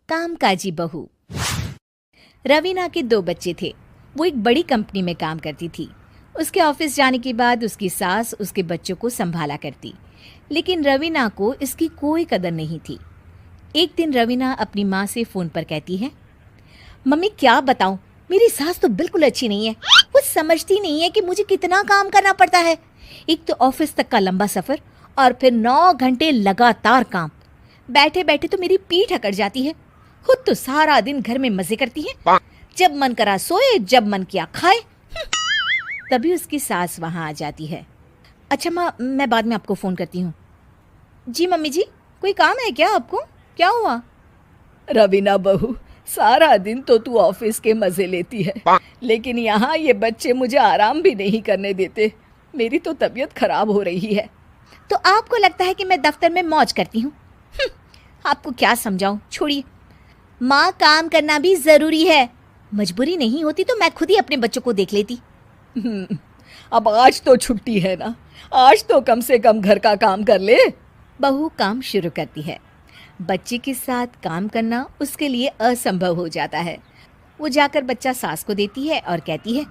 कामकाजी बहू। रवीना के 2 बच्चे थे। वो एक बड़ी कंपनी में काम करती थी। उसके ऑफिस जाने के बाद उसकी सास उसके बच्चों को संभाला करती, लेकिन रवीना को इसकी कोई कदर नहीं थी। एक दिन रवीना अपनी माँ से फ़ोन पर कहती है, मम्मी क्या बताऊं, मेरी सास तो बिल्कुल अच्छी नहीं है। वो समझती नहीं है कि मुझे कितना काम करना पड़ता है। एक तो ऑफिस तक का लंबा सफ़र और फिर 9 घंटे लगातार काम। बैठे बैठे तो मेरी पीठ अकड़ जाती है। खुद तो सारा दिन घर में मजे करती है, जब मन करा सोए, जब मन किया खाए। तभी उसकी सास वहां आ जाती है। अच्छा माँ, मैं बाद में आपको फ़ोन करती हूँ। जी मम्मी जी, कोई काम है क्या आपको? क्या हुआ? रवीना बहू, सारा दिन तो तू ऑफिस के मजे लेती है, लेकिन यहाँ ये बच्चे मुझे आराम भी नहीं करने देते। मेरी तो तबीयत खराब हो रही है। तो आपको लगता है कि मैं दफ्तर में मौज करती हूँ? आपको क्या समझाऊं, छोड़िए। माँ, काम करना भी ज़रूरी है। मजबूरी नहीं होती तो मैं खुद ही अपने बच्चों को देख लेती। अब आज तो छुट्टी है ना, आज तो कम से कम घर का काम कर ले। बहू काम शुरू करती है। बच्चे के साथ काम करना उसके लिए असंभव हो जाता है। वो जाकर बच्चा सास को देती है और कहती है,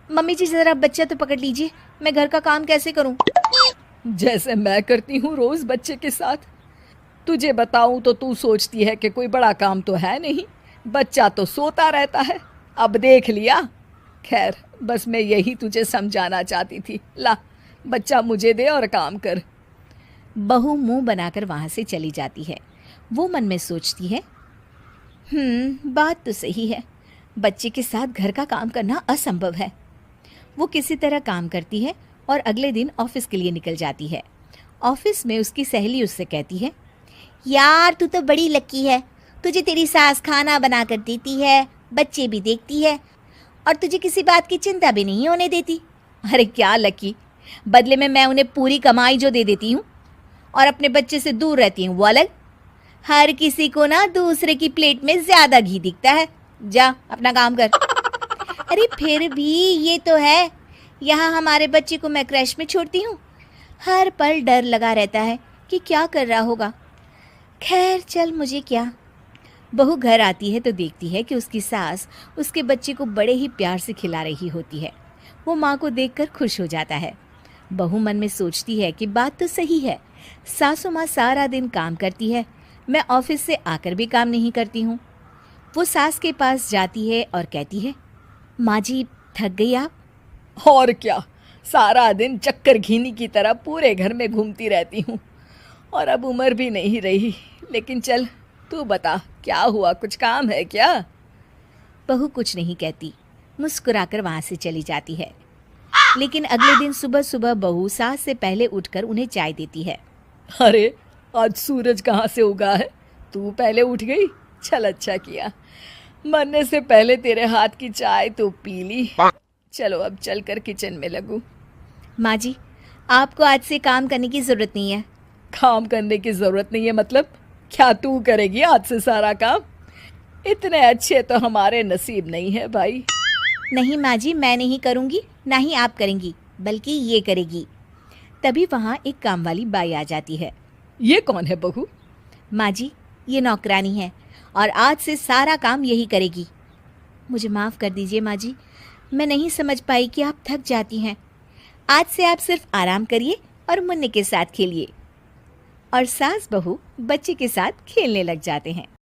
मम्मी जी ज़रा बच्चा तो पकड़ लीजिए, मैं घर का काम कैसे करूं? जैसे मैं करती हूँ रोज बच्चे के साथ। तुझे बताऊं तो तू सोचती है कि कोई बड़ा काम तो है नहीं, बच्चा तो सोता रहता है। अब देख लिया। खैर, बस मैं यही तुझे समझाना चाहती थी। ला, बच्चा मुझे दे और काम कर। बहू मुंह बनाकर वहां से चली जाती है। वो मन में सोचती है, बात तो सही है, बच्चे के साथ घर का काम करना असंभव है। वो किसी तरह काम करती है और अगले दिन ऑफिस के लिए निकल जाती है। ऑफिस में उसकी सहेली उससे कहती है, यार तू तो बड़ी लकी है, तुझे तेरी सास खाना बना कर देती है, बच्चे भी देखती है और तुझे किसी बात की चिंता भी नहीं होने देती। अरे क्या लकी, बदले में मैं उन्हें पूरी कमाई जो दे देती हूँ और अपने बच्चे से दूर रहती हूँ वो अलग। हर किसी को ना दूसरे की प्लेट में ज़्यादा घी दिखता है। जा अपना काम कर। अरे फिर भी ये तो है, यहाँ हमारे बच्चे को मैं क्रैश में छोड़ती हूँ, हर पल डर लगा रहता है कि क्या कर रहा होगा। खैर चल, मुझे क्या। बहू घर आती है तो देखती है कि उसकी सास उसके बच्चे को बड़े ही प्यार से खिला रही होती है। वो माँ को देखकर खुश हो जाता है। बहू मन में सोचती है कि बात तो सही है, सासू माँ सारा दिन काम करती है, मैं ऑफिस से आकर भी काम नहीं करती हूँ। वो सास के पास जाती है और कहती है, माँ जी थक गई आप? और क्या, सारा दिन चक्कर घीनी की तरह पूरे घर में घूमती रहती हूँ और अब उम्र भी नहीं रही। लेकिन चल, तू बता क्या हुआ, कुछ काम है क्या? बहू कुछ नहीं कहती, मुस्कुराकर वहाँ से चली जाती है। लेकिन अगले दिन सुबह सुबह बहू सास से पहले उठकर उन्हें चाय देती है। अरे आज सूरज कहाँ से उगा है, तू पहले उठ गई। चल अच्छा किया, मरने से पहले तेरे हाथ की चाय तो पी ली। चलो अब चलकर किचन में लगूं। माँ जी, आपको आज से काम करने की ज़रूरत नहीं है। काम करने की ज़रूरत नहीं है मतलब? क्या तू करेगी आज से सारा काम? इतने अच्छे तो हमारे नसीब नहीं है भाई। नहीं माँ जी, मैं नहीं करूँगी, ना ही आप करेंगी, बल्कि ये करेगी। तभी वहाँ एक काम वाली बाई आ जाती है। ये कौन है बहू? माँ जी, ये नौकरानी है और आज से सारा काम यही करेगी। मुझे माफ़ कर दीजिए माँ जी, मैं नहीं समझ पाई कि आप थक जाती हैं। आज से आप सिर्फ आराम करिए और मुन्ने के साथ खेलिए। और सास बहू बच्चे के साथ खेलने लग जाते हैं।